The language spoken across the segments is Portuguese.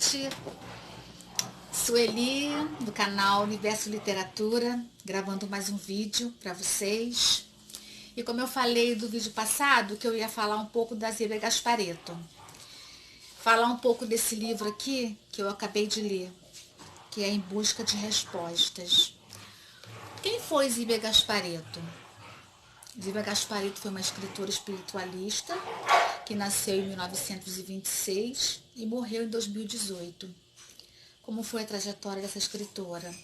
noite, Sueli, do canal Universo Literatura, gravando mais um vídeo para vocês. E como eu falei do vídeo passado, que eu ia falar um pouco da Zíbia Gasparetto. Falar um pouco desse livro aqui, que eu acabei de ler, que é Em Busca de Respostas. Quem foi Zíbia Gasparetto? Zíbia Gasparetto foi uma escritora espiritualista que nasceu em 1926 e morreu em 2018. Como foi a trajetória dessa escritora?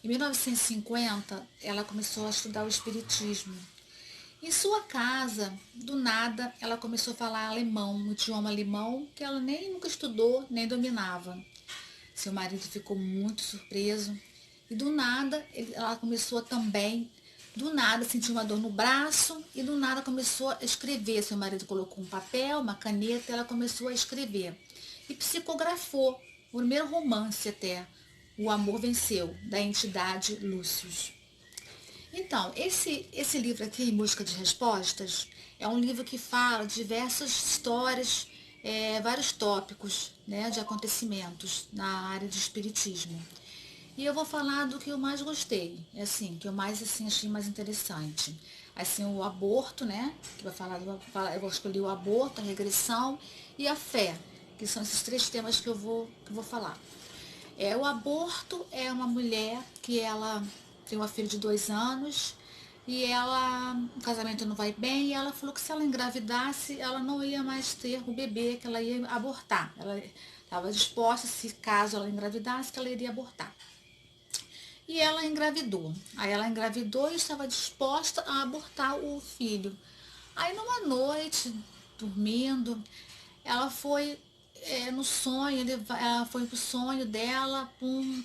Em 1950, ela começou a estudar o espiritismo. Em sua casa, do nada, ela começou a falar alemão, um idioma alemão que ela nem nunca estudou, nem dominava. Seu marido ficou muito surpreso e do nada ela começou também, do nada sentiu uma dor no braço e do nada começou a escrever. Seu marido colocou um papel, uma caneta e ela começou a escrever. E psicografou, o primeiro romance até, O Amor Venceu, da entidade Lúcius. Então, esse livro aqui, Em Busca de Respostas, é um livro que fala de diversas histórias, vários tópicos, né, de acontecimentos na área de espiritismo. E eu vou falar do que eu mais gostei, assim, que eu mais assim, achei mais interessante. Assim, o aborto, né, que vai falar, eu vou escolher o aborto, a regressão e a fé, que são esses três temas que eu vou falar. O aborto é uma mulher que ela tem uma filha de 2 anos e o casamento não vai bem e ela falou que se ela engravidasse, ela não ia mais ter o bebê, que ela ia abortar. Ela estava disposta, se caso ela engravidasse, que ela iria abortar. E ela engravidou. Aí ela engravidou e estava disposta a abortar o filho. Aí numa noite, dormindo, ela foi no sonho, ela foi pro sonho dela com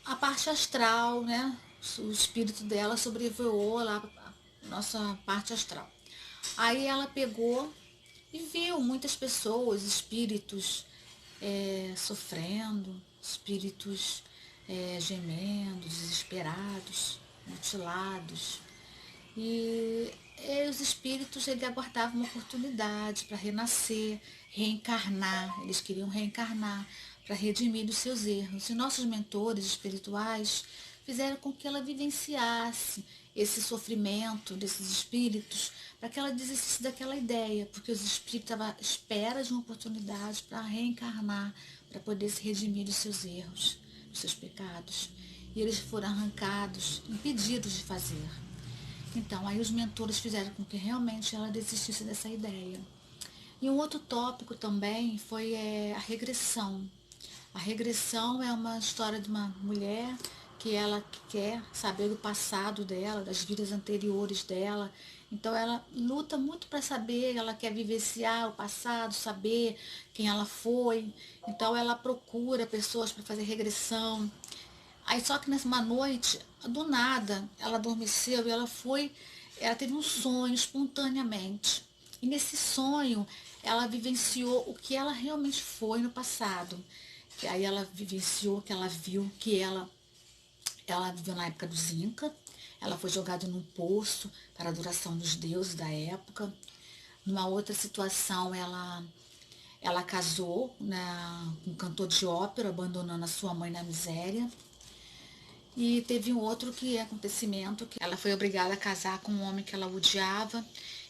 a parte astral, né? O espírito dela sobrevoou lá a nossa parte astral. Aí ela pegou e viu muitas pessoas, espíritos sofrendo, espíritos gemendo, desesperados, mutilados. E os espíritos ele aguardavam uma oportunidade para renascer, reencarnar. Eles queriam reencarnar para redimir os seus erros. E nossos mentores espirituais fizeram com que ela vivenciasse esse sofrimento desses espíritos para que ela desistisse daquela ideia, porque os espíritos estavam à espera de uma oportunidade para reencarnar, para poder se redimir dos seus erros, dos seus pecados. E eles foram arrancados, impedidos de fazer. Então, aí os mentores fizeram com que realmente ela desistisse dessa ideia. E um outro tópico também foi a regressão. A regressão é uma história de uma mulher que ela quer saber do passado dela, das vidas anteriores dela. Então ela luta muito para saber, ela quer vivenciar o passado, saber quem ela foi. Então ela procura pessoas para fazer regressão. Aí só que nessa noite, do nada, ela adormeceu e ela teve um sonho espontaneamente. E nesse sonho, ela vivenciou o que ela realmente foi no passado. E aí ela vivenciou que ela viu que ela viveu na época dos Incas, ela foi jogada num poço para a adoração dos deuses da época. Numa outra situação, ela casou, né, com um cantor de ópera, abandonando a sua mãe na miséria. E teve um outro acontecimento que ela foi obrigada a casar com um homem que ela odiava.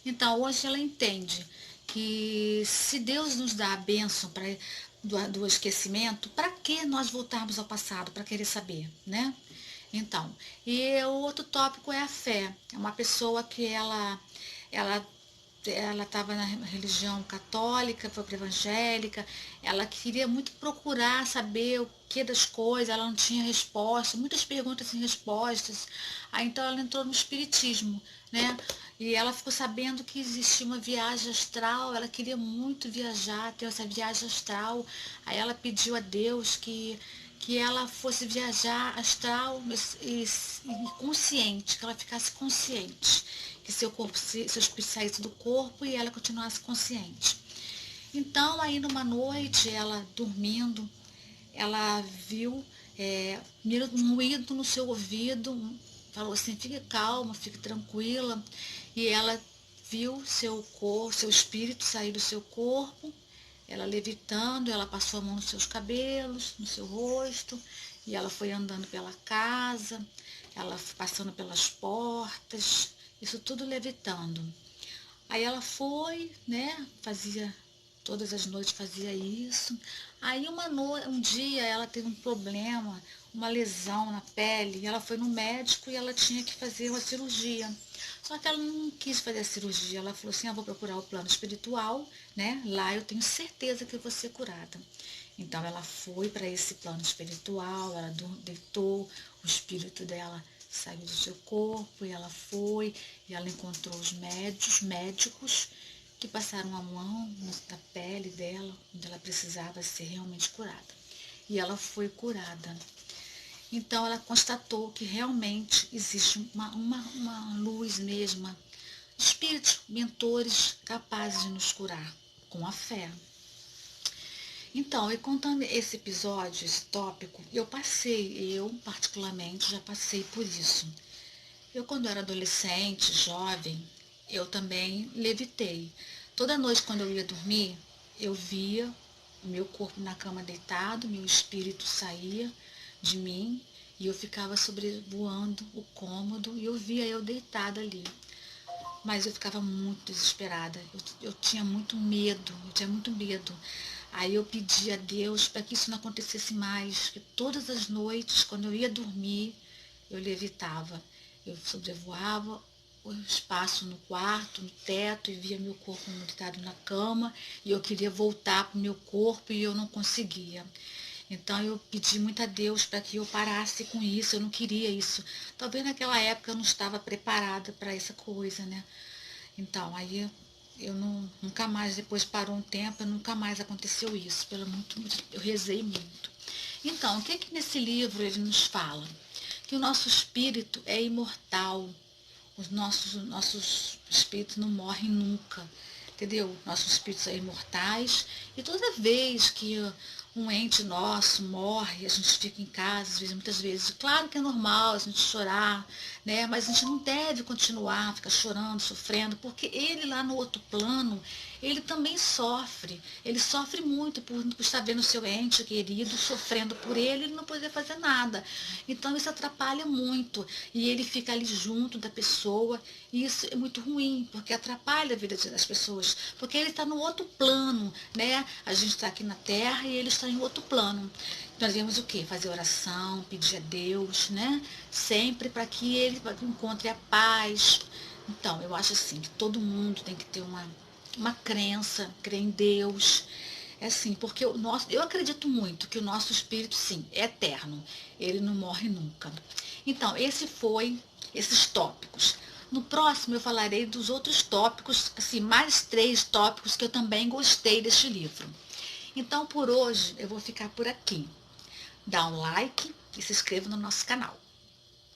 Então hoje ela entende que se Deus nos dá a bênção do esquecimento, para que nós voltarmos ao passado para querer saber, né? Então, e o outro tópico é a fé. É uma pessoa que ela ela estava na religião católica, foi para evangélica, ela queria muito procurar saber o que das coisas, ela não tinha resposta, muitas perguntas sem respostas. Aí então ela entrou no espiritismo, né? E ela ficou sabendo que existia uma viagem astral, ela queria muito viajar, ter essa viagem astral. Aí ela pediu a Deus que ela fosse viajar astral e consciente, que ela ficasse consciente, que seu corpo, seu espírito saísse do corpo e ela continuasse consciente. Então, aí numa noite, ela dormindo, ela viu um ruído no seu ouvido, falou assim, fique calma, fique tranquila, e ela viu seu espírito sair do seu corpo, ela levitando, ela passou a mão nos seus cabelos, no seu rosto, e ela foi andando pela casa, ela passando pelas portas, isso tudo levitando. Aí ela foi, né, todas as noites fazia isso. Aí um dia ela teve um problema, uma lesão na pele, e ela foi no médico e ela tinha que fazer uma cirurgia. Só que ela não quis fazer a cirurgia, ela falou assim, vou procurar o plano espiritual, né, lá eu tenho certeza que eu vou ser curada. Então ela foi para esse plano espiritual, ela deitou, o espírito dela saiu do seu corpo e ela foi, e ela encontrou os médicos que passaram a mão na pele dela, onde ela precisava ser realmente curada. E ela foi curada. Então ela constatou que realmente existe uma luz mesma, espíritos, mentores capazes de nos curar com a fé. Então, e contando esse episódio, esse tópico, eu particularmente já passei por isso. Eu, quando era adolescente, jovem, eu também levitei. Toda noite, quando eu ia dormir, eu via o meu corpo na cama deitado, meu espírito saía de mim e eu ficava sobrevoando o cômodo e eu via eu deitada ali. Mas eu ficava muito desesperada, eu tinha muito medo, Aí eu pedi a Deus para que isso não acontecesse mais, que todas as noites, quando eu ia dormir, eu levitava. Eu sobrevoava o espaço no quarto, no teto, e via meu corpo deitado na cama, e eu queria voltar para o meu corpo e eu não conseguia. Então eu pedi muito a Deus para que eu parasse com isso, eu não queria isso. Talvez naquela época eu não estava preparada para essa coisa, né? Então, aí nunca mais, depois parou um tempo, nunca mais aconteceu isso. Eu rezei muito. Então, o que nesse livro ele nos fala? Que o nosso espírito é imortal. Os nossos espíritos não morrem nunca. Entendeu? Nossos espíritos são imortais. E toda vez que um ente nosso morre, a gente fica em casa, muitas vezes. Claro que é normal a gente chorar, né? Mas a gente não deve continuar, ficar chorando, sofrendo, porque ele lá no outro plano, ele também sofre. Ele sofre muito por estar vendo o seu ente querido sofrendo por ele e não poder fazer nada. Então isso atrapalha muito. E ele fica ali junto da pessoa. E isso é muito ruim, porque atrapalha a vida das pessoas. Porque ele está no outro plano, né? A gente está aqui na Terra e ele está em outro plano. Nós devemos o quê? Fazer oração, pedir a Deus, né? Sempre para que ele encontre a paz. Então, eu acho assim, que todo mundo tem que ter uma crença, crer em Deus. É assim, porque eu acredito muito que o nosso espírito, sim, é eterno. Ele não morre nunca. Então, esses tópicos. No próximo eu falarei dos outros tópicos, assim, mais 3 tópicos que eu também gostei deste livro. Então, por hoje, eu vou ficar por aqui. Dá um like e se inscreva no nosso canal.